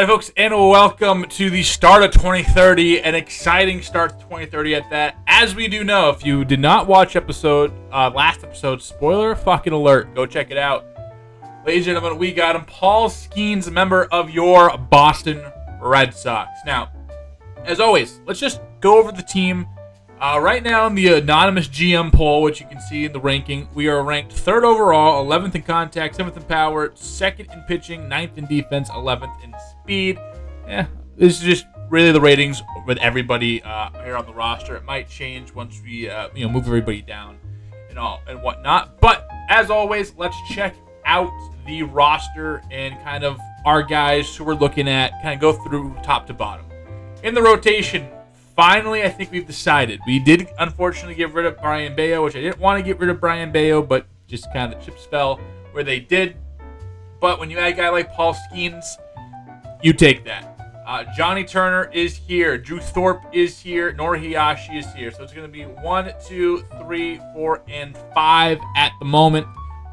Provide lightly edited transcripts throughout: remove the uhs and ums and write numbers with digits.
Hi, folks, and welcome to the start of 2030, an exciting start to 2030 at that. As we do know, if you did not watch last episode, spoiler fucking alert, go check it out. Ladies and gentlemen, we got him, Paul Skeens, a member of your Boston Red Sox. Now, as always, let's just go over the team. Right now in the anonymous GM poll, which you can see in the ranking, we are ranked 3rd overall, 11th in contact, 7th in power, 2nd in pitching, 9th in defense, 11th in speed. This is just really the ratings with everybody here on the roster. It might change once we move everybody down and whatnot. But as always, let's check out the roster and kind of our guys who we're looking at, kind of go through top to bottom. In the rotation, finally, I think we've decided. We did, unfortunately, get rid of Brian Bayo, which I didn't want to get rid of Brian Bayo, but just kind of the chips fell where they did. But when you add a guy like Paul Skeens, you take that. Johnny Turner is here. Drew Thorpe is here. Norihashi is here. So it's going to be 1, 2, 3, 4, and 5 at the moment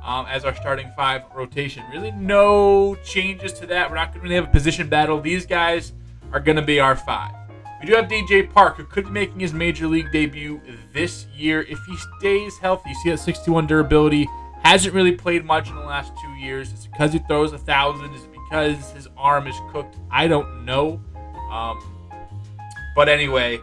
as our starting 5 rotation. Really no changes to that. We're not going to really have a position battle. These guys are going to be our 5. We do have DJ Park, who could be making his major league debut this year if he stays healthy. You see that 61 durability. Hasn't really played much in the last 2 years. Is it because he throws 1,000? Is it because his arm is cooked? I don't know. But anyway,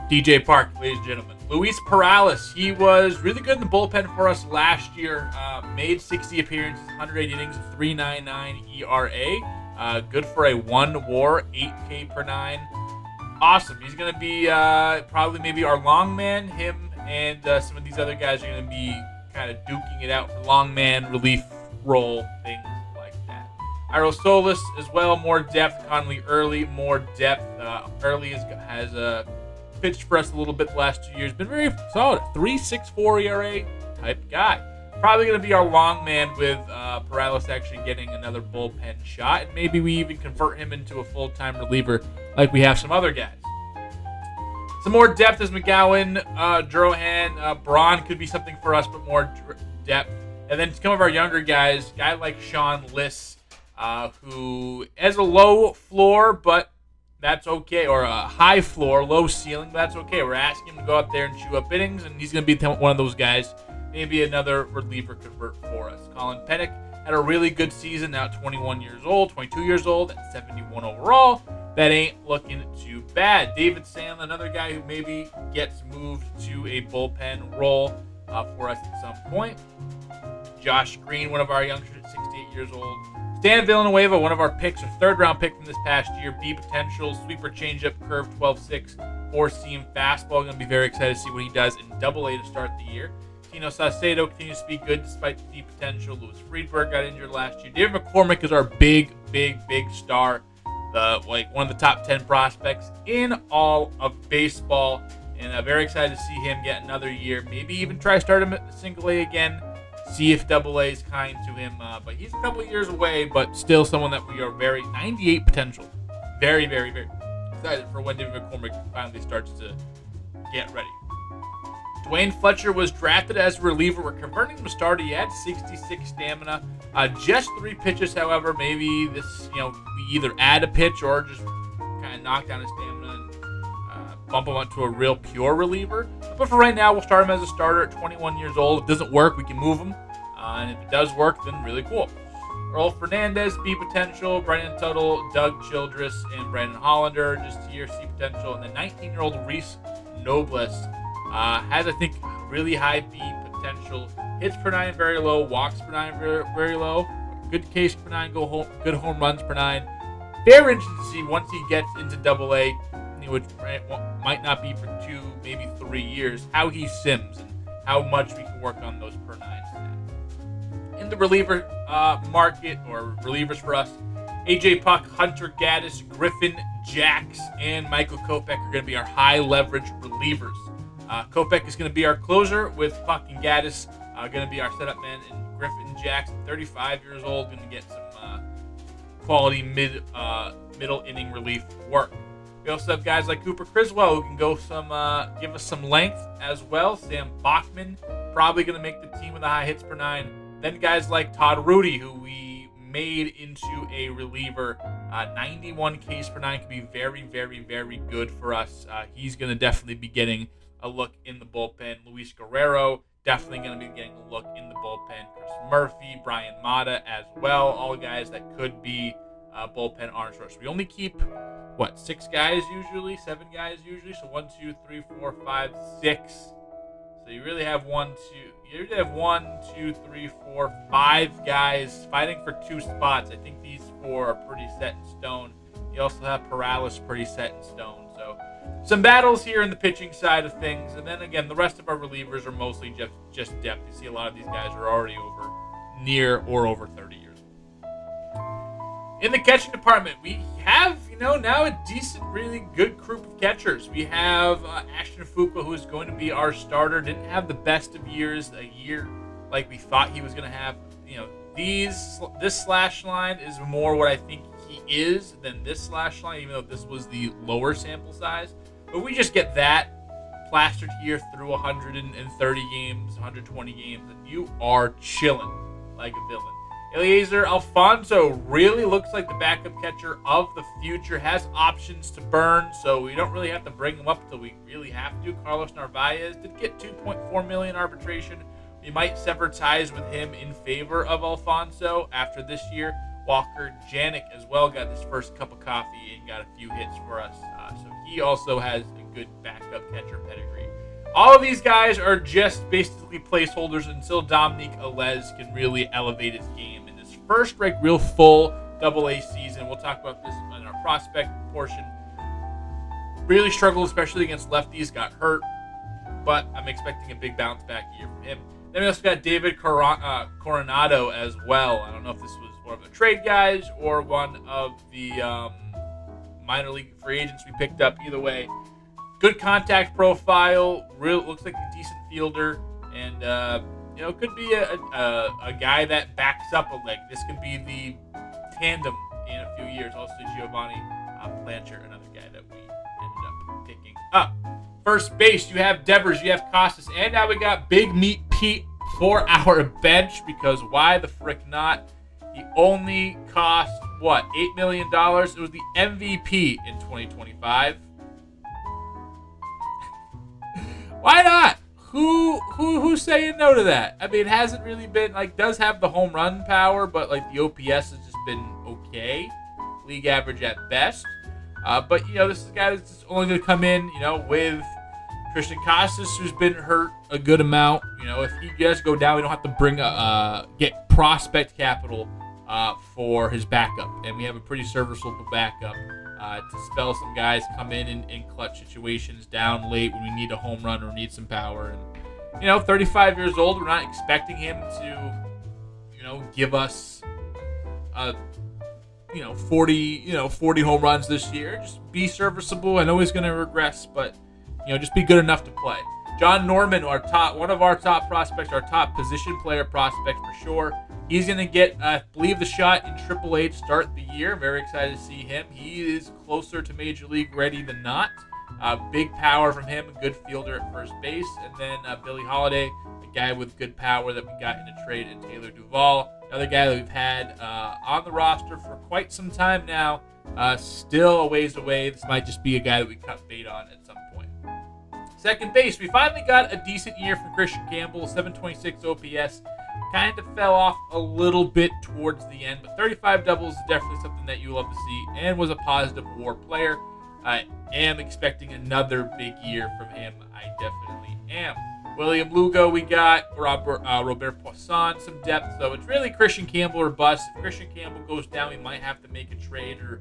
DJ Park, ladies and gentlemen. Luis Perales, he was really good in the bullpen for us last year. Made 60 appearances, 108 innings, 3.99 ERA. Good for a 1 WAR, 8K per 9. Awesome. He's going to be probably maybe our long man. Him and some of these other guys are going to be kind of duking it out for long man, relief role, things like that. Iro Solis as well, more depth. Conley Early, more depth. Early has pitched for us a little bit the last 2 years. Been very solid. 3.64 ERA type guy. Probably going to be our long man with Perales actually getting another bullpen shot. And maybe we even convert him into a full-time reliever like we have some other guys. Some more depth is McGowan, Drohan. Braun could be something for us, but more depth. And then some of our younger guys, guy like Sean Liss, who has a low floor, but that's okay. Or a high floor, low ceiling, but that's okay. We're asking him to go out there and chew up innings, and he's going to be one of those guys. Maybe another reliever convert for us. Colin Pennick had a really good season, now 22 years old, at 71 overall. That ain't looking too bad. David Sandlin, another guy who maybe gets moved to a bullpen role for us at some point. Josh Green, one of our youngsters at 68 years old. Stan Villanueva, one of our picks, our 3rd-round pick from this past year. B potential, sweeper changeup, curve 12-6, 4-seam fastball. Going to be very excited to see what he does in Double-A to start the year. Tino Saucedo continues to be good despite the deep potential. Louis Friedberg got injured last year. David McCormick is our big star. One of the top 10 prospects in all of baseball. And I'm very excited to see him get another year. Maybe even try to start him at single A again. See if Double A is kind to him. But he's a couple of years away, but still someone that we are 98 potential. Very, very, very excited for when David McCormick finally starts to get ready. Dwayne Fletcher was drafted as a reliever. We're converting him to starter. He had 66 stamina. Just 3 pitches, however. Maybe this, we either add a pitch or just kind of knock down his stamina and bump him up to a real pure reliever. But for right now, we'll start him as a starter at 21 years old. If it doesn't work, we can move him. And if it does work, then really cool. Earl Fernandez, B potential. Brandon Tuttle, Doug Childress, and Brandon Hollander, just here, C potential. And the 19-year-old Reese Nobles has, I think, really high B potential. Hits per 9 very low, walks per 9 very, very low. Good case per 9, good home runs per 9. Very interesting to see once he gets into Double A, which might not be for 2, maybe 3 years, how he sims and how much we can work on those per 9 stats. In the reliever market, or relievers for us, AJ Puck, Hunter Gaddis, Griffin Jax, and Michael Kopech are going to be our high leverage relievers. Kopech is going to be our closer, with Puck and Gaddis going to be our setup man, and Griffin Jackson, 35 years old, going to get some quality middle inning relief work. We also have guys like Cooper Criswell who can go give us some length as well. Sam Bachman probably going to make the team with the high hits per 9. Then guys like Todd Rudy, who we made into a reliever. 91 Ks per nine could be very, very, very good for us. He's going to definitely be getting a look in the bullpen. Luis Guerrero, definitely going to be getting a look in the bullpen. Chris Murphy, Brian Mata as well. All guys that could be bullpen arms rush. We only keep, 6 guys usually? 7 guys usually? So 1, 2, 3, 4, 5, 6. So you really have 5 guys fighting for 2 spots. I think these 4 are pretty set in stone. You also have Perales pretty set in stone. So some battles here in the pitching side of things. And then again, the rest of our relievers are mostly just depth. You see a lot of these guys are already near or over 30 years old. In the catching department, we have, now a decent, really good group of catchers. We have Ashton Fuqua, who is going to be our starter. Didn't have the best of years, a year like we thought he was going to have. This slash line is more what I think he is than this slash line, even though this was the lower sample size. But we just get that plastered here through 130 games, 120 games, and you are chilling like a villain. Eliezer Alfonso really looks like the backup catcher of the future, has options to burn, so we don't really have to bring him up until we really have to. Carlos Narvaez did get $2.4 million arbitration. We might sever ties with him in favor of Alfonso after this year. Walker Janik as well got his first cup of coffee and got a few hits for us, so he also has a good backup catcher pedigree. All of these guys are just basically placeholders until Dominique Alez can really elevate his game in his first real full AA season. We'll talk about this in our prospect portion. Really struggled, especially against lefties, got hurt, but I'm expecting a big bounce back year from him. Then we also got David Coronado as well. I don't know if this was one of the trade guys or one of the minor league free agents we picked up. Either way, good contact profile, looks like a decent fielder, and could be a guy that backs up a leg. This could be the tandem in a few years. Also, Giovanni Plancher, another guy that we ended up picking up. First base, you have Devers, you have Costas, and now we got Big Meat Pete for our bench, because why the frick not? He only cost, $8 million? It was the MVP in 2025. Why not? Who's saying no to that? I mean, it hasn't really been, does have the home run power, but, the OPS has just been okay. League average at best. But, this is a guy that's just only going to come in, with Christian Costas, who's been hurt a good amount. If he does go down, we don't have to bring get prospect capital for his backup. And we have a pretty serviceable backup to spell some guys come in clutch situations down late when we need a home run or need some power. And, 35 years old, we're not expecting him to, give us 40 home runs this year. Just be serviceable. I know he's going to regress, but, just be good enough to play. John Norman, one of our top prospects, our top position player prospect for sure. He's going to get, I believe, the shot in AAA to start the year. Very excited to see him. He is closer to Major League ready than not. Big power from him, a good fielder at first base. And then Billy Holiday, a guy with good power that we got in a trade, and Taylor Duvall, another guy that we've had on the roster for quite some time now. Still a ways away. This might just be a guy that we cut bait on at some point. Second base, we finally got a decent year from Christian Campbell, 726 OPS. Kind of fell off a little bit towards the end, but 35 doubles is definitely something that you love to see, and was a positive WAR player. I am expecting another big year from him. I definitely am. William Lugo, we got Robert Poisson, some depth. So it's really Christian Campbell or bust. If Christian Campbell goes down, we might have to make a trade or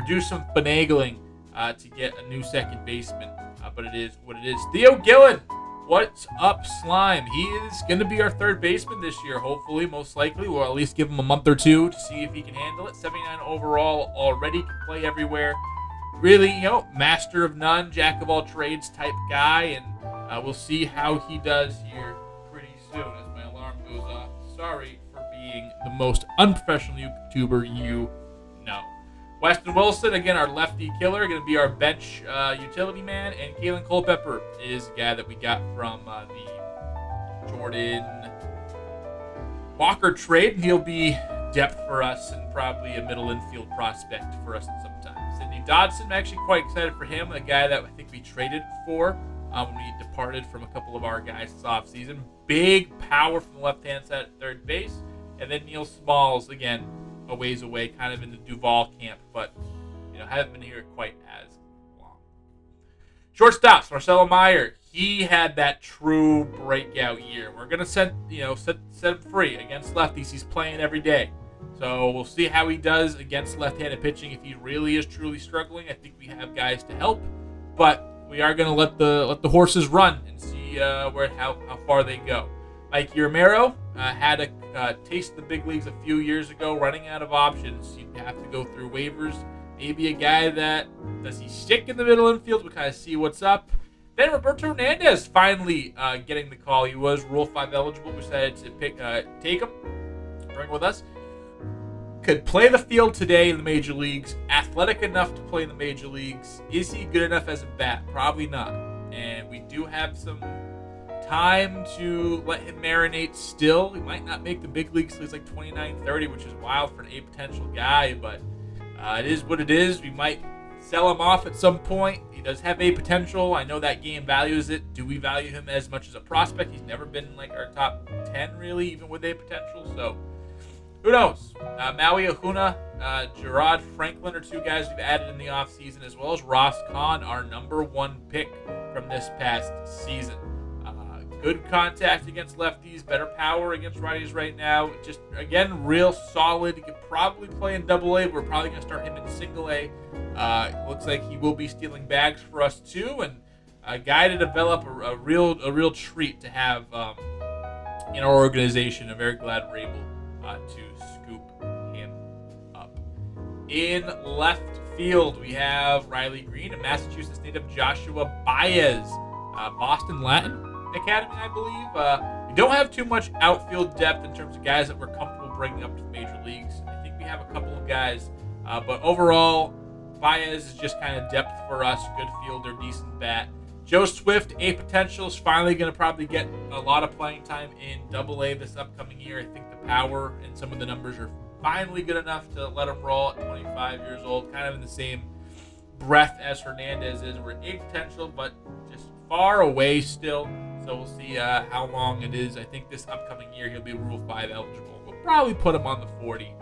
do some finagling to get a new second baseman. But it is what it is. Theo Gillen, what's up, Slime? He is going to be our third baseman this year, hopefully, most likely. We'll at least give him a month or two to see if he can handle it. 79 overall already, can play everywhere. Really, master of none, jack of all trades type guy, and we'll see how he does here pretty soon as my alarm goes off. Sorry for being the most unprofessional YouTuber you know. Weston Wilson, again, our lefty killer, going to be our bench utility man, and Kalen Culpepper is the guy that we got from the Jordan Walker trade. He'll be depth for us and probably a middle infield prospect for us sometimes. Sidney Dodson, I'm actually quite excited for him, a guy that I think we traded for when we departed from a couple of our guys this offseason. Big power from the left-hand side at third base. And then Neil Smalls, again, a ways away, kind of in the Duval camp, but haven't been here quite as long. Shortstops, Marcelo Meyer. He had that true breakout year. We're gonna set him free against lefties. He's playing every day, so we'll see how he does against left-handed pitching. If he really is truly struggling, I think we have guys to help, but we are gonna let the horses run and see how far they go. Mike Romero had a taste of the big leagues a few years ago. Running out of options, you'd have to go through waivers. Maybe a guy that does he stick in the middle infield? We'll kind of see what's up. Then Roberto Hernandez finally getting the call. He was Rule 5 eligible. We decided to take him, bring him with us. Could play the field today in the major leagues. Athletic enough to play in the major leagues. Is he good enough as a bat? Probably not. And we do have some time to let him marinate still. He might not make the big leagues till he's like 29, 30, which is wild for an A potential guy, but it is what it is. We might sell him off at some point. He does have A potential. I know that game values it. Do we value him as much as a prospect? He's never been like our top 10, really, even with A potential. So who knows? Maui Ahuna, Gerard Franklin are two guys we've added in the offseason, as well as Ross Kahn, our number 1 pick from this past season. Good contact against lefties, better power against righties right now. Just, again, real solid. He could probably play in Double A, but we're probably going to start him in Single A. Looks like he will be stealing bags for us, too. And a guy to develop, a real treat to have in our organization. I'm very glad we're able to scoop him up. In left field, we have Riley Green and Massachusetts native Joshua Baez. Boston Latin Academy, I believe. We don't have too much outfield depth in terms of guys that we're comfortable bringing up to the major leagues. I think we have a couple of guys, but overall, Baez is just kind of depth for us. Good fielder, decent bat. Joe Swift, A potential, is finally going to probably get a lot of playing time in Double A this upcoming year. I think the power and some of the numbers are finally good enough to let him roll at 25 years old, kind of in the same breath as Hernandez is. We're A potential, but just far away still. So we'll see how long it is. I think this upcoming year he'll be Rule 5 eligible. We'll probably put him on the 40,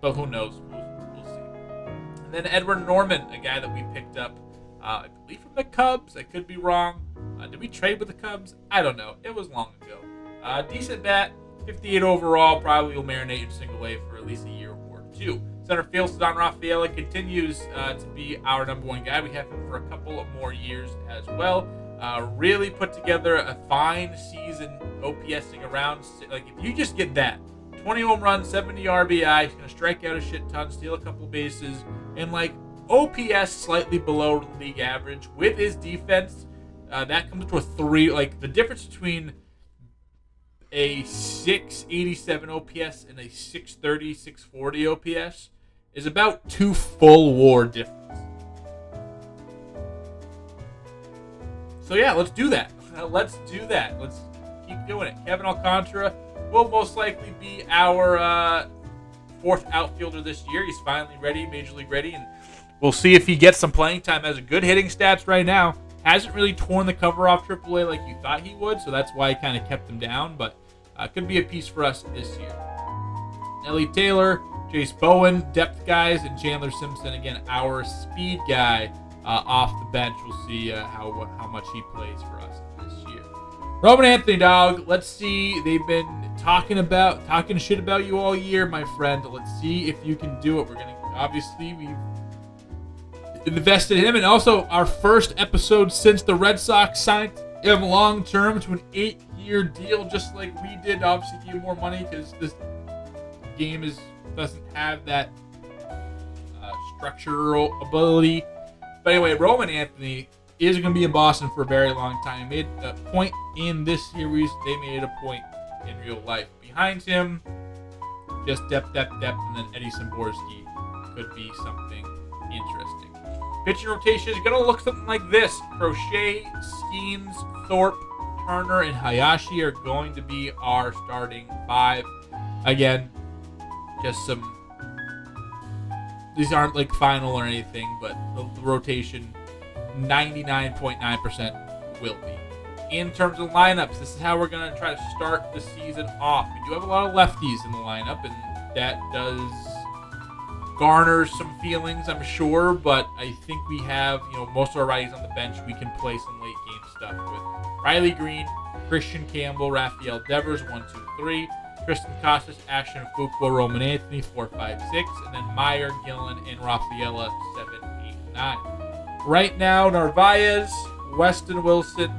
but who knows? We'll see. And then Edward Norman, a guy that we picked up, I believe from the Cubs. I could be wrong. Did we trade with the Cubs? I don't know. It was long ago. Decent bat, 58 overall. Probably will marinate in Single A for at least a year or two. Center field, Cedon Rafaela continues to be our number 1 guy. We have him for a couple of more years as well. Really put together a fine season, OPSing around. Like, if you just get that 20 home runs, 70 RBI, he's going to strike out a shit ton, steal a couple bases, and like OPS slightly below league average with his defense. That comes to a 3. Like, the difference between a 687 OPS and a 630, 640 OPS is about 2 full WAR difference. So yeah, let's do that. Let's keep doing it. Kevin Alcantara will most likely be our 4th outfielder this year. He's finally ready, major league ready, and we'll see if he gets some playing time. Has a good hitting stats right now. Hasn't really torn the cover off AAA like you thought he would, so that's why I kind of kept him down, but could be a piece for us this year. Ellie Taylor, Jace Bowen, depth guys, and Chandler Simpson, again, our speed guy. Off the bench, we'll see how much he plays for us this year. Roman Anthony, dog. Let's see. They've been talking shit about you all year, my friend. Let's see if you can do it. We've invested in him, and also our first episode since the Red Sox signed him long term to an 8-year deal, just like we did. Obviously, give more money because this game doesn't have that structural ability. But anyway, Roman Anthony is going to be in Boston for a very long time. He made a point in this series. They made a point in real life. Behind him, just depth, and then Eddie Szymborski could be something interesting. Pitching rotation is going to look something like this. Crochet, Skeens, Thorpe, Turner, and Hayashi are going to be our starting 5. Again, just some. These aren't like final or anything, but the rotation 99.9% will be. In terms of lineups, this is how we're going to try to start the season off. We do have a lot of lefties in the lineup, and that does garner some feelings, I'm sure, but I think we have, most of our righties on the bench. We can play some late game stuff with Riley Green, Christian Campbell, Rafael Devers, 1, 2, 3. Tristan Casas, Ashton Fuqua, Roman Anthony, 4, 5, 6. And then Meyer, Gillen, and Rafaela, 7, 8, 9. Right now, Narvaez, Weston Wilson,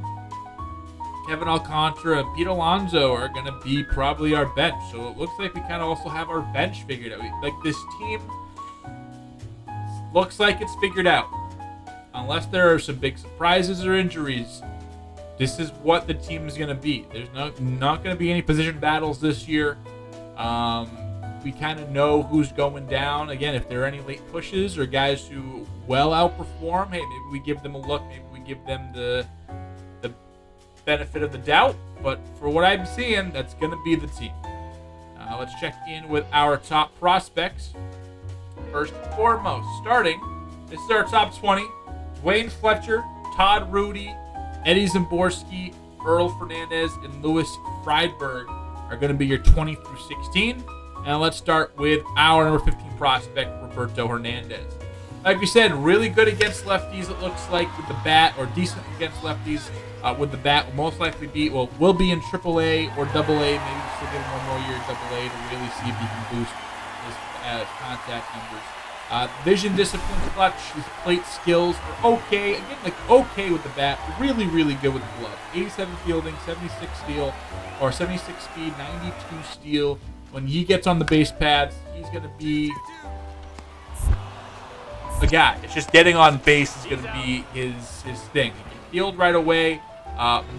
Kevin Alcantara, and Pete Alonso are going to be probably our bench. So it looks like we kind of also have our bench figured out. Like, this team looks like it's figured out. Unless there are some big surprises or injuries, this is what the team is going to be. There's not going to be any position battles this year. We kind of know who's going down. Again, if there are any late pushes or guys who well outperform, hey, maybe we give them a look. Maybe we give them the benefit of the doubt. But for what I'm seeing, that's going to be the team. Let's check in with our top prospects. First and foremost, starting, this is our top 20. Dwayne Fletcher, Todd Rudy, Eddie Zamborski, Earl Fernandez, and Louis Friedberg are going to be your 20 through 16. And let's start with our number 15 prospect, Roberto Hernandez. Like we said, really good against lefties, it looks like, with the bat, or decent against lefties with the bat. Will most likely be, will be in AAA or AA. Maybe still give him one more year in AA to really see if he can boost his contact numbers. Vision, discipline, clutch, his plate skills are okay. Again, okay with the bat. Really, really good with the glove. 87 fielding, 76 steal, or 76 speed, 92 steal. When he gets on the base paths, he's going to be a guy. It's just getting on base is going to be his thing. He can field right away.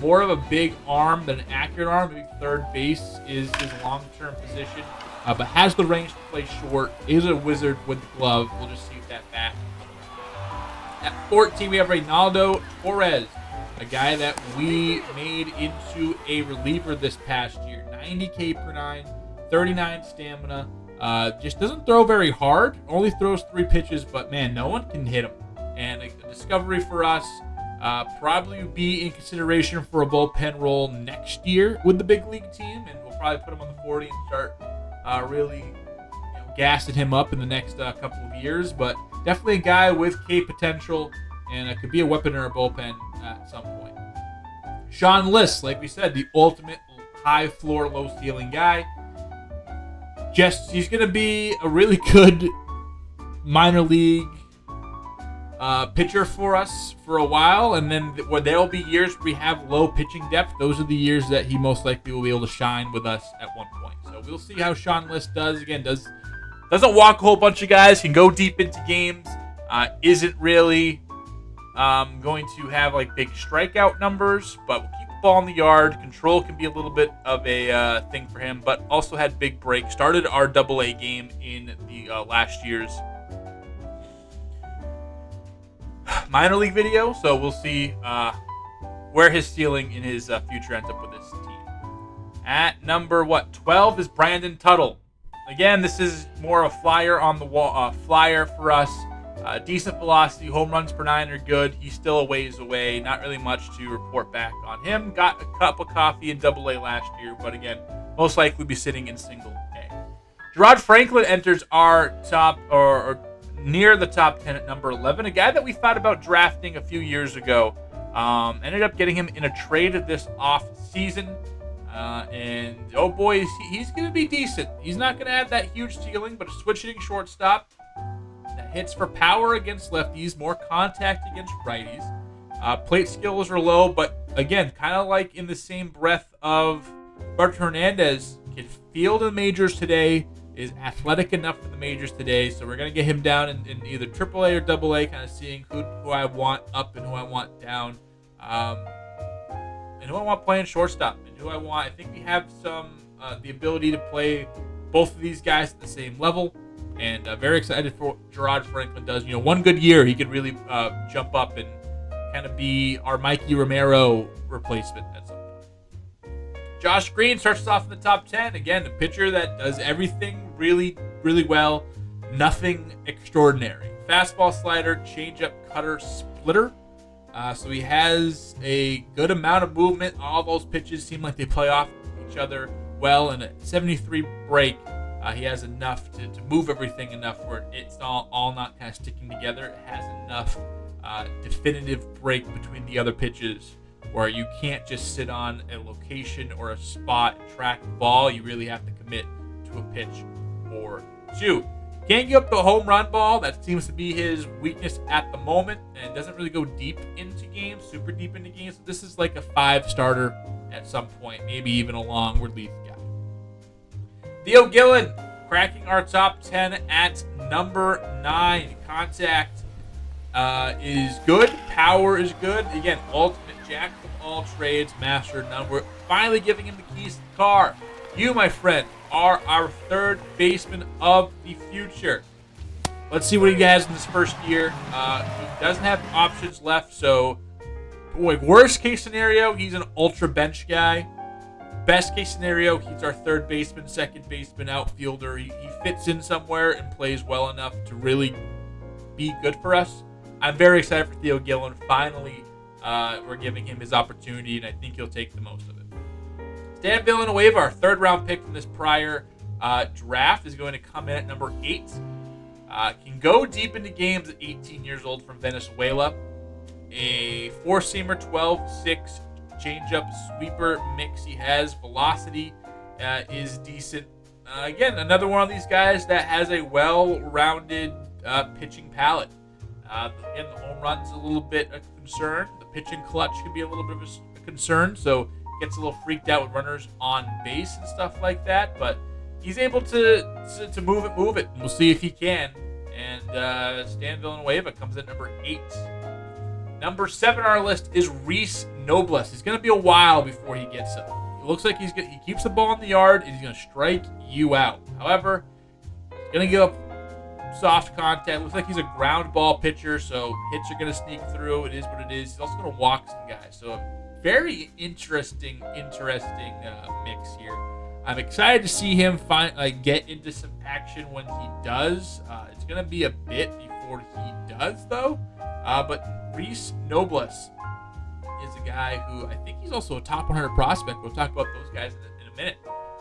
More of a big arm than an accurate arm. Maybe third base is his long-term position. But has the range to play short, is a wizard with the glove. We'll just see if that bat. At 14, we have Reynaldo Torres, a guy that we made into a reliever this past year. 90 K/9, 39 stamina. Just doesn't throw very hard. Only throws 3 pitches, but man, no one can hit him. And a discovery for us. Probably be in consideration for a bullpen role next year with the big league team, and we'll probably put him on the 40 and start really gassing him up in the next couple of years. But definitely a guy with K potential, and it could be a weapon in our bullpen at some point. Sean List, like we said, the ultimate high floor, low ceiling guy. He's going to be a really good minor league pitcher for us for a while, and then there'll be years where we have low pitching depth. Those are the years that he most likely will be able to shine with us at one point. So we'll see how Sean List does. Again, doesn't walk a whole bunch of guys, can go deep into games, isn't really going to have like big strikeout numbers, but we'll keep the ball in the yard. Control can be a little bit of a thing for him, but also had big breaks. Started our AA game in the last year's minor league video, so we'll see where his ceiling in his future ends up with this team. At number 12 is Brandon Tuttle. Again, this is more a flyer on the wall, flyer for us. Decent velocity, home runs per 9 are good. He's still a ways away. Not really much to report back on him. Got a cup of coffee in AA last year, but again, most likely be sitting in single A. Gerard Franklin enters our top or near the top 10 at number 11. A guy that we thought about drafting a few years ago. Ended up getting him in a trade this off season. And oh boy, he's going to be decent. He's not going to have that huge ceiling, but a switch-hitting shortstop that hits for power against lefties, more contact against righties. Plate skills are low, but again, kind of like in the same breath of Roberto Hernandez, can field in the majors today, is athletic enough for the majors today, so we're going to get him down in either AAA or AA, kind of seeing who I want up and who I want down. And who I want playing shortstop, and who I want. I think we have the ability to play both of these guys at the same level, and very excited for what Gerard Franklin does. One good year, he could really jump up and kind of be our Mikey Romero replacement at some point. Josh Green starts us off in the top 10. Again, a pitcher that does everything really really well. Nothing extraordinary. Fastball, slider, changeup, cutter, splitter. So he has a good amount of movement. All those pitches seem like they play off each other well. And at 73 break, he has enough to move everything enough where it's all not kind of sticking together. It has enough definitive break between the other pitches where you can't just sit on a location or a spot and track the ball. You really have to commit to a pitch or two. Can't give up the home run ball. That seems to be his weakness at the moment, and doesn't really go deep into games, super deep into games. So this is like a 5-starter at some point, maybe even a long relief guy. Theo Gillen cracking our top 10 at number 9. Contact is good. Power is good. Again, ultimate jack of all trades, master of none. We're finally giving him the keys to the car. You, my friend, are our third baseman of the future. Let's see what he has in his first year. He doesn't have options left, so worst case scenario, he's an ultra bench guy. Best case scenario, he's our third baseman, second baseman, outfielder. He fits in somewhere and plays well enough to really be good for us. I'm very excited for Theo Gillen. Finally, we're giving him his opportunity, and I think he'll take the most of it. Stan Villanueva, our third-round pick from this prior draft, is going to come in at number 8. Can go deep into games at 18 years old from Venezuela. A 4-seamer, 12-6 changeup sweeper mix. He has velocity, is decent. Again, another one of these guys that has a well-rounded pitching palette. Again, the home run's a little bit a concern. The pitching clutch could be a little bit of a concern, so gets a little freaked out with runners on base and stuff like that, but he's able to move it. And we'll see if he can. And Stan Villanueva comes in at number 8. Number 7 on our list is Reese Nobles. It's going to be a while before he gets up. It looks like he keeps the ball in the yard and he's going to strike you out. However, he's going to give up soft contact. Looks like he's a ground ball pitcher, so hits are going to sneak through. It is what it is. He's also going to walk some guys. So very interesting mix here. I'm excited to see him get into some action when he does. It's going to be a bit before he does, though. But Reese Nobles is a guy who I think he's also a top 100 prospect. We'll talk about those guys in a minute.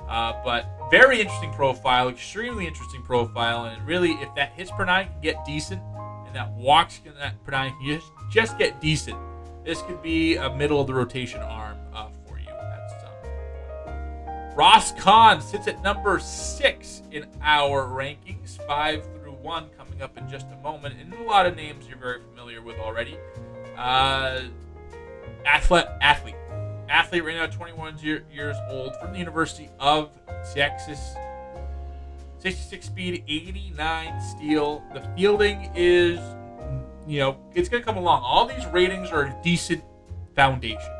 But very interesting profile, extremely interesting profile. And really, if that hits per 9 can get decent and that walks per 9 can just get decent, this could be a middle of the rotation arm for you. That's Ross Kahn sits at number 6 in our rankings. 5 through 1 coming up in just a moment. And a lot of names you're very familiar with already. Athlete right now, 21 years old, from the University of Texas. 66 speed, 89 steal. The fielding is, it's going to come along. All these ratings are a decent foundation.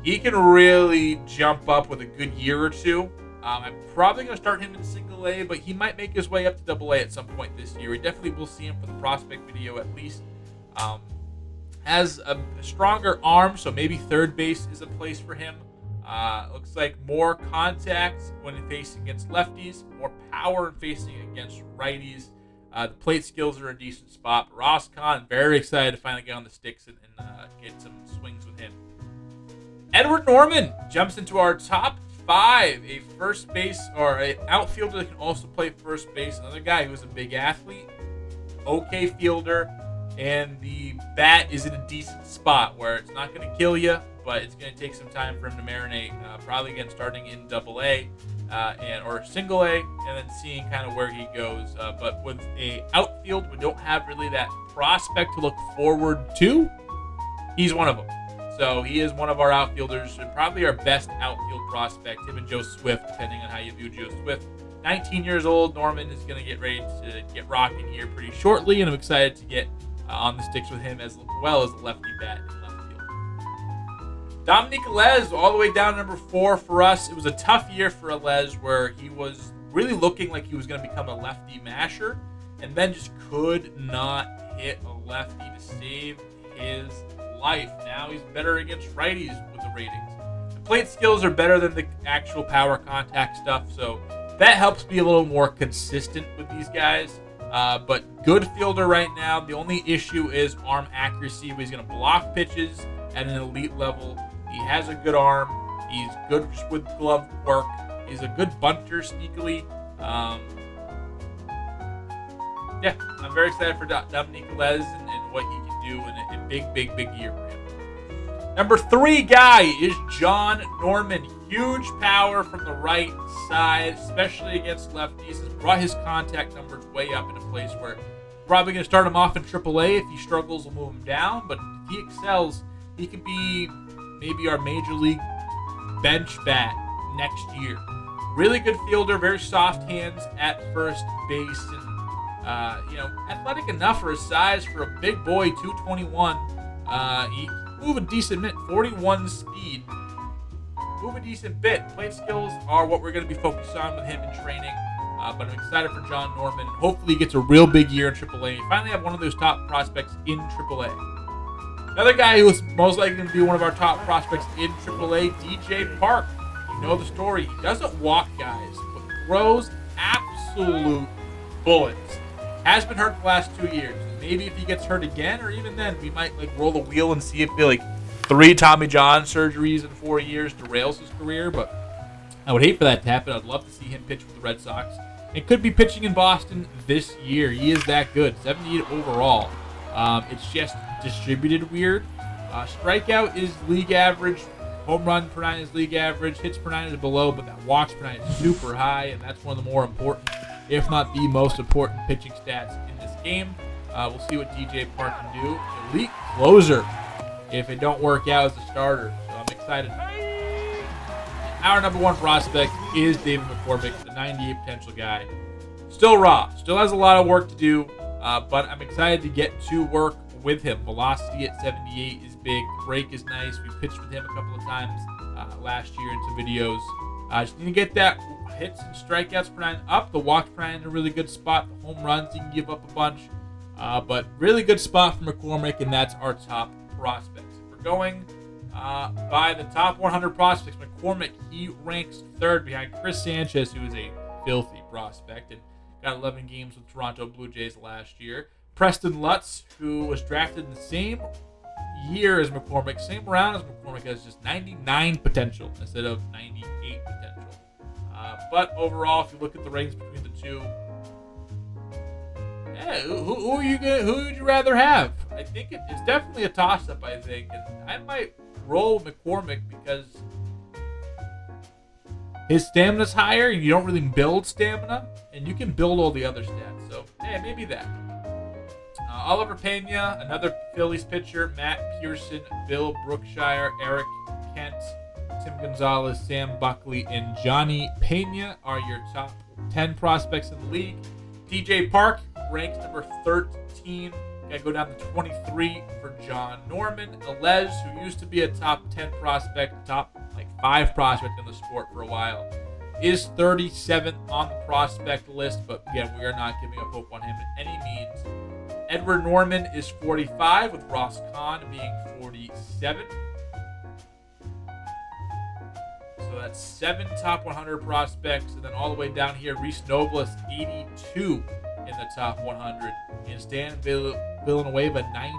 He can really jump up with a good year or two. I'm probably going to start him in single A, but he might make his way up to double A at some point this year. We definitely will see him for the prospect video at least. Has a stronger arm, so maybe third base is a place for him. Looks like more contact when facing against lefties, more power in facing against righties. The plate skills are a decent spot. But Ross Kahn, very excited to finally get on the sticks and get some swings with him. Edward Norman jumps into our top 5. A first base or an outfielder that can also play first base. Another guy who's a big athlete, okay fielder, and the bat is in a decent spot where it's not going to kill you, but it's going to take some time for him to marinate. Probably again starting in double A or single A, and then seeing kind of where he goes. But with a outfield, we don't have really that prospect to look forward to. He's one of them. So he is one of our outfielders, and probably our best outfield prospect, him and Joe Swift, depending on how you view Joe Swift. 19 years old, Norman is going to get ready to get rocking here pretty shortly, and I'm excited to get on the sticks with him as well as the lefty bat in left field. Dominic Alez, all the way down to number 4 for us. It was a tough year for Alez where he was really looking like he was going to become a lefty masher, and then just could not hit a lefty to save his life. Now he's better against righties with the ratings. The plate skills are better than the actual power contact stuff, so that helps be a little more consistent with these guys. But good fielder right now. The only issue is arm accuracy. He's going to block pitches at an elite level. He has a good arm. He's good with glove work. He's a good bunter sneakily. Yeah, I'm very excited for Dominique Velez and what he can do in a big year for him. Number 3 guy is John Norman. Huge power from the right side, especially against lefties. Has brought his contact numbers way up in a place where probably going to start him off in AAA. If he struggles, we'll move him down. But if he excels, he could be maybe our major league bench bat next year. Really good fielder, very soft hands at first base, and athletic enough for his size. For a big boy, 221. He move a decent bit, 41 speed. Move a decent bit. Plate skills are what we're going to be focused on with him in training. But I'm excited for John Norman. Hopefully he gets a real big year in AAA. Finally have one of those top prospects in AAA. Another guy who is most likely going to be one of our top prospects in AAA, DJ Park. You know the story. He doesn't walk guys, but throws absolute bullets. Has been hurt the last 2 years. Maybe if he gets hurt again, or even then, we might roll the wheel and see if 3 Tommy John surgeries in 4 years derails his career. But I would hate for that to happen. I'd love to see him pitch for the Red Sox. It could be pitching in Boston this year. He is that good. 78 overall. It's just distributed weird. Strikeout is league average. Home run per 9 is league average. Hits per 9 is below, but that walks per 9 is super high, and that's one of the more important, if not the most important, pitching stats in this game. We'll see what DJ Park can do. Elite closer if it don't work out as a starter. So I'm excited. Our number 1 prospect is David McCormick, the 98 potential guy. Still raw. Still has a lot of work to do, but I'm excited to get to work with him. Velocity at 78 is big. Break is nice. We pitched with him a couple of times last year in some videos. Just need to get that hits and strikeouts per 9 up. The walks per 9 in a really good spot. The home runs, he can give up a bunch. But really good spot for McCormick, and that's our top prospects. If we're going by the top 100 prospects, McCormick, he ranks 3rd behind Chris Sanchez, who is a filthy prospect and got 11 games with Toronto Blue Jays last year. Preston Lutz, who was drafted in the same year as McCormick, same round as McCormick, has just 99 potential instead of 98 potential. But overall, if you look at the ratings between the two, who would you rather have? I think it's definitely a toss-up, I think. And I might roll McCormick because his stamina's higher, and you don't really build stamina, and you can build all the other stats. So, maybe that. Oliver Pena, another Phillies pitcher, Matt Pearson, Bill Brookshire, Eric Kent, Tim Gonzalez, Sam Buckley, and Johnny Pena are your top 10 prospects in the league. DJ Park, ranked number 13. Got to go down to 23 for John Norman. Velez, who used to be a top 10 prospect, top 5 prospect in the sport for a while, is 37th on the prospect list, but again, we are not giving up hope on him in any means. Edward Norman is 45, with Ross Kahn being 47. So that's 7 top 100 prospects, and then all the way down here, Reese Nobles, 82 in the top 100, and Stan Villanueva, 90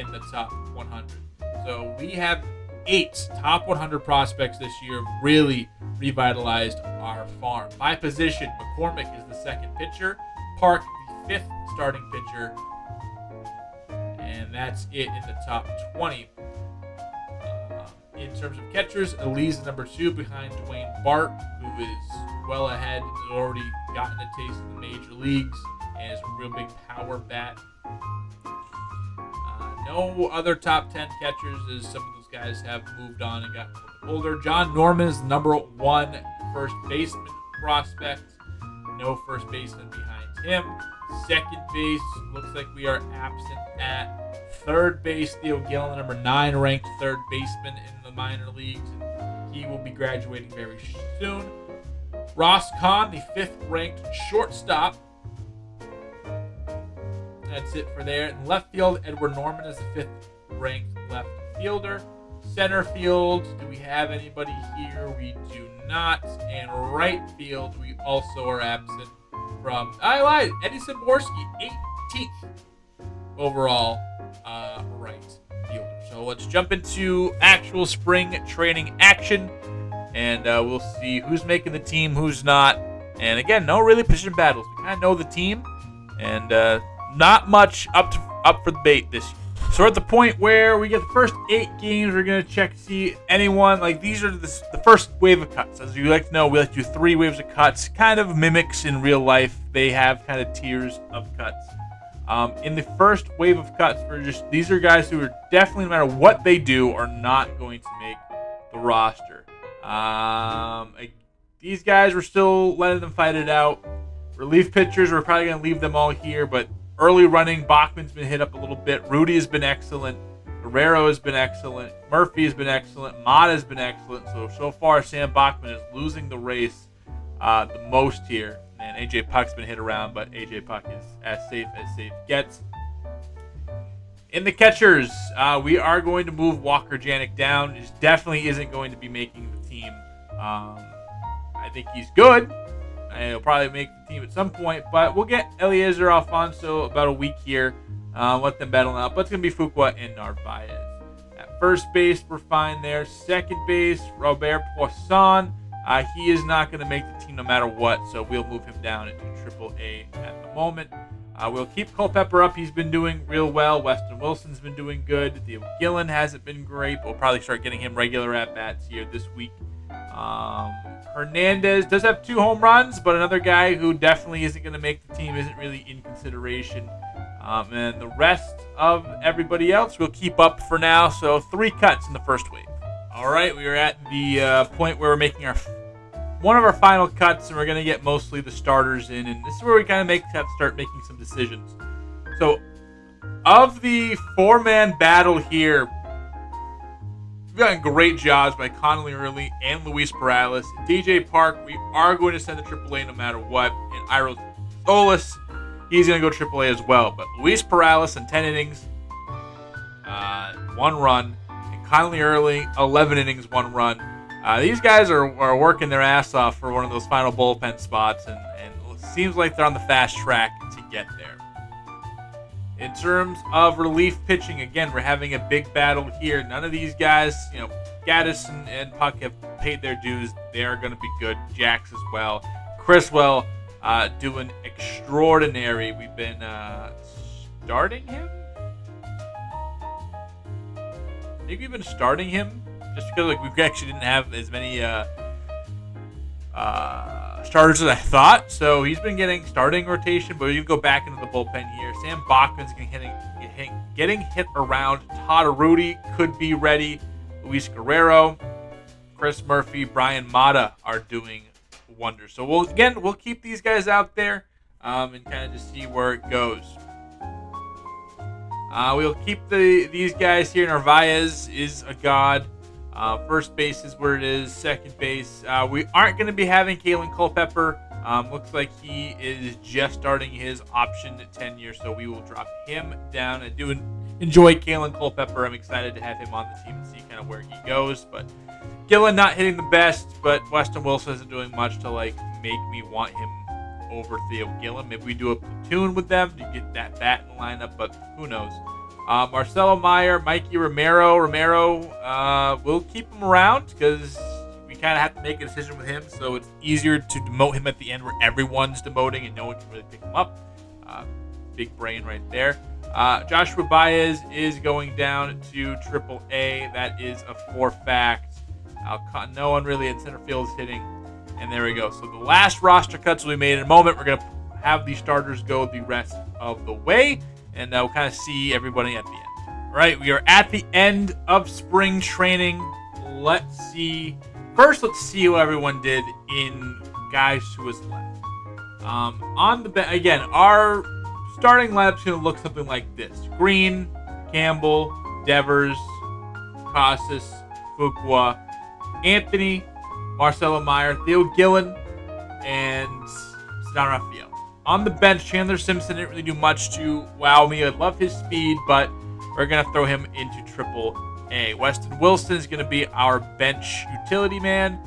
in the top 100. So we have 8 top 100 prospects this year. Really revitalized our farm. By position, McCormick is the 2nd pitcher, Park the 5th starting pitcher, and that's it in the top 20. In terms of catchers, Elise is number 2 behind Dwayne Bart, who is well ahead and has already gotten a taste of the major leagues and is a real big power bat. No other top 10 catchers, as some of those guys have moved on and gotten a little bit older. John Norman is number 1 first baseman prospect. No first baseman behind him. Second base, looks like we are absent at. Third base, Theo Gillen, number 9 ranked 3rd baseman in the minor leagues. And he will be graduating very soon. Ross Kahn, the 5th ranked shortstop. That's it for there. In left field, Edward Norman is the 5th ranked left fielder. Center field, do we have anybody here? We do not. And right field, we also are absent from, I lied, Eddie Szymborski, 18th overall right fielder. So let's jump into actual spring training action, and we'll see who's making the team, who's not. And again, no really position battles. We kind of know the team, and not much up for debate this year. So we're at the point where we get the first 8 games. We're going to check to see anyone. Like, these are the first wave of cuts. As you like to know, we like to do 3 waves of cuts. Kind of mimics in real life. They have kind of tiers of cuts. In the first wave of cuts, these are guys who are definitely, no matter what they do, are not going to make the roster. These guys, we're still letting them fight it out. Relief pitchers, we're probably going to leave them all here, but early running, Bachman's been hit up a little bit. Rudy has been excellent. Guerrero has been excellent. Murphy has been excellent. Mata has been excellent. So far, Sam Bachman is losing the race the most here. And A.J. Puck's been hit around, but A.J. Puck is as safe gets. In the catchers, we are going to move Walker Janik down. He definitely isn't going to be making the team. I think he's good. He'll probably make the team at some point, but we'll get Eliezer Alfonso about a week here. Let them battle out, but it's going to be Fuqua and Narvaez. At first base, we're fine there. Second base, Robert Poisson. He is not going to make the team no matter what, so we'll move him down into AAA at the moment. We'll keep Culpepper up. He's been doing real well. Weston Wilson's been doing good. Theo Gillen hasn't been great, but we'll probably start getting him regular at-bats here this week. Hernandez does have 2 home runs, but another guy who definitely isn't going to make the team, isn't really in consideration. And the rest of everybody else we'll keep up for now. So 3 cuts in the first wave. All right, we are at the point where we're making one of our final cuts, and we're going to get mostly the starters in. And this is where we kind of have to start making some decisions. So of the 4-man battle here, we've gotten great jobs by Connolly Early and Luis Perales. DJ Park, we are going to send to AAA no matter what. And Iro Solis, he's going to go AAA as well. But Luis Perales in 10 innings, 1 run. And Connolly Early, 11 innings, 1 run. These guys are working their ass off for one of those final bullpen spots. And it seems like they're on the fast track to get there. In terms of relief pitching, again, we're having a big battle here. None of these guys, Gaddis and Puck have paid their dues. They are going to be good. Jax as well. Criswell doing extraordinary. We've been starting him? I think we've been starting him just because we actually didn't have as many starters as I thought. So he's been getting starting rotation, but you go back into the bullpen here. Sam Bachman's getting hit around. Todd Rudy could be ready. Luis Guerrero, Chris Murphy, Brian Mata are doing wonders. So we'll keep these guys out there and kind of just see where it goes. We'll keep these guys here. Narvaez is a god. First base is where it is. Second base, we aren't going to be having Kalen Culpepper. Looks like he is just starting his option tenure, so we will drop him down. I do enjoy Kalen Culpepper. I'm excited to have him on the team and see kind of where he goes. But Gillen not hitting the best, but Weston Wilson isn't doing much to make me want him over Theo Gillen. Maybe we do a platoon with them to get that bat in the lineup, but who knows. Marcelo Meyer, Mikey Romero, we'll keep him around because we kind of have to make a decision with him, so it's easier to demote him at the end where everyone's demoting and no one can really pick him up. Big brain right there. Joshua Baez is going down to AAA. That is a fact. No one really in center field is hitting, and there we go. So the last roster cuts will be made in a moment. We're going to have the starters go the rest of the way, and we'll kind of see everybody at the end. All right, we are at the end of spring training. Let's see who everyone did in guys who was left. On the bench, again, our starting lineup's going to look something like this. Green, Campbell, Devers, Casas, Fuqua, Anthony, Marcelo Meyer, Theo Gillen, and Cedar Rafael. On the bench, Chandler Simpson didn't really do much to wow me. I love his speed, but we're going to throw him into AAA. A. Weston Wilson is going to be our bench utility man.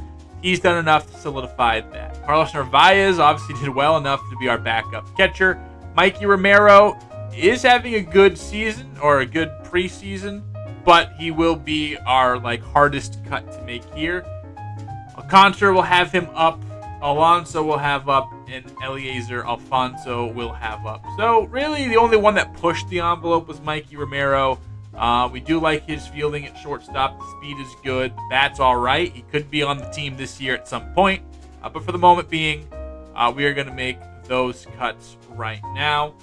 He's done enough to solidify that. Carlos Narvaez obviously did well enough to be our backup catcher. Mikey Romero is having a good season or a good preseason, but he will be our hardest cut to make here. Alcantara will have him up. Alonso will have up, and Eliezer Alfonso will have up. So really the only one that pushed the envelope was Mikey Romero. We do like his fielding at shortstop. The speed is good. The bat's all right. He could be on the team this year at some point. But for the moment being, we are going to make those cuts right now.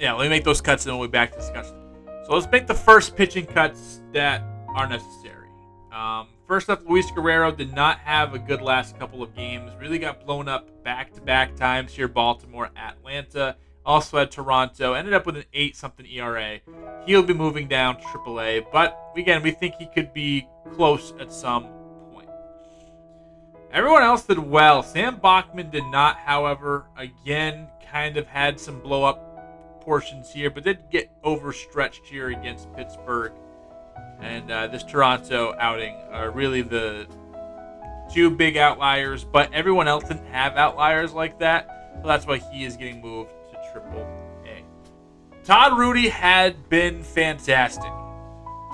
Let me make those cuts and then we'll be back to discussion. So let's make the first pitching cuts that are necessary. First up, Luis Guerrero did not have a good last couple of games. Really got blown up back-to-back times here. Baltimore, Atlanta. Also at Toronto. Ended up with an 8-something ERA. He'll be moving down to AAA. But, again, we think he could be close at some point. Everyone else did well. Sam Bachman did not, however. Again, kind of had some blow-up portions here. But did get overstretched here against Pittsburgh. And this Toronto outing are really the two big outliers. But everyone else didn't have outliers like that. So that's why he is getting moved to AAA. Todd Rudy had been fantastic.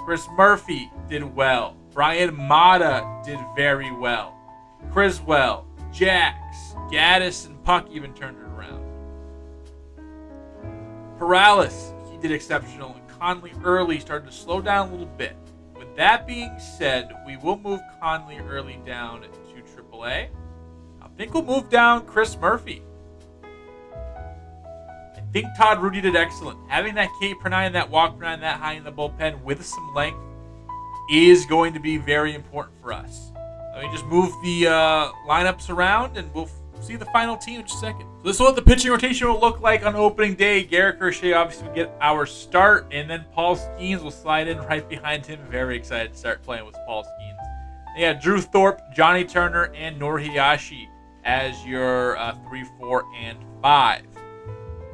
Chris Murphy did well. Brian Mata did very well. Criswell, Jax, Gaddis, and Puck even turned it around. Perales, he did exceptional. Conley early started to slow down a little bit. With that being said, we will move Conley early down to AAA. I think we'll move down Chris Murphy. I think Todd Rudy did excellent. Having that K per nine, that walk per nine, that high in the bullpen with some length is going to be very important for us. Let me just move the lineups around and we'll see the final team in just a second. So this is what the pitching rotation will look like on opening day. Garrett Crochet obviously will get our start, and then Paul Skeens will slide in right behind him. Very excited to start playing with Paul Skeens. Yeah, Drew Thorpe, Johnny Turner, and Norihashi as your 3, 4, and 5.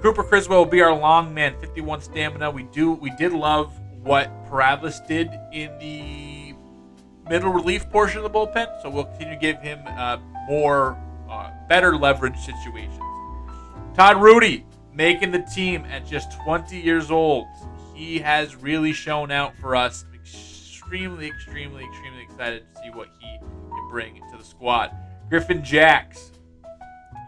Cooper Criswell will be our long man, 51 stamina. We did love what Perales did in the middle relief portion of the bullpen, so we'll continue to give him better leverage situations. Todd Rudy making the team at just 20 years old. He has really shown out for us. Extremely excited to see what he can bring to the squad. Griffin Jax,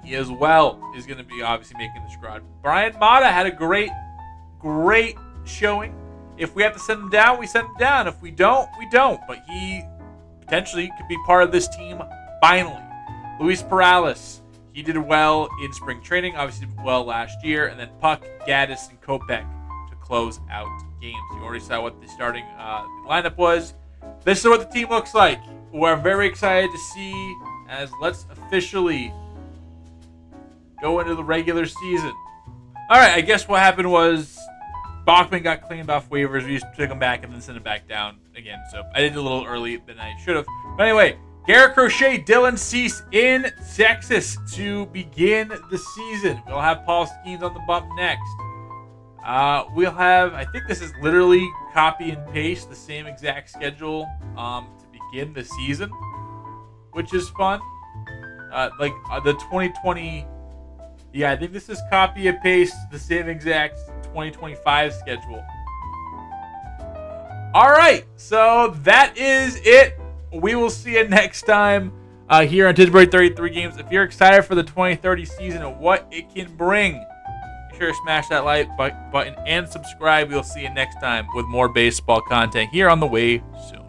he as well is going to be obviously making the squad. Brian Mata had a great showing. If we have to send him down, we send him down. If we don't, we don't. But he potentially could be part of this team finally. Luis Perales, he did well in spring training, obviously did well last year. And then Puck, Gaddis, and Kopech to close out games. You already saw what the starting lineup was. This is what the team looks like. We're very excited to see as let's officially go into the regular season. All right, I guess what happened was Bachman got cleaned off waivers. We just took him back and then sent him back down again. So I did it a little early than I should have. But anyway, Garrett Crochet, Dylan Cease in Texas to begin the season. We'll have Paul Skeens on the bump next. We'll have, I think this is literally copy and paste the same exact schedule to begin the season, which is fun. The 2020, yeah, I think this is copy and paste the same exact 2025 schedule. All right, so that is it. We will see you next time here on Pittsburgh 33 Games. If you're excited for the 2030 season and what it can bring, be sure to smash that like button and subscribe. We'll see you next time with more baseball content here on the way soon.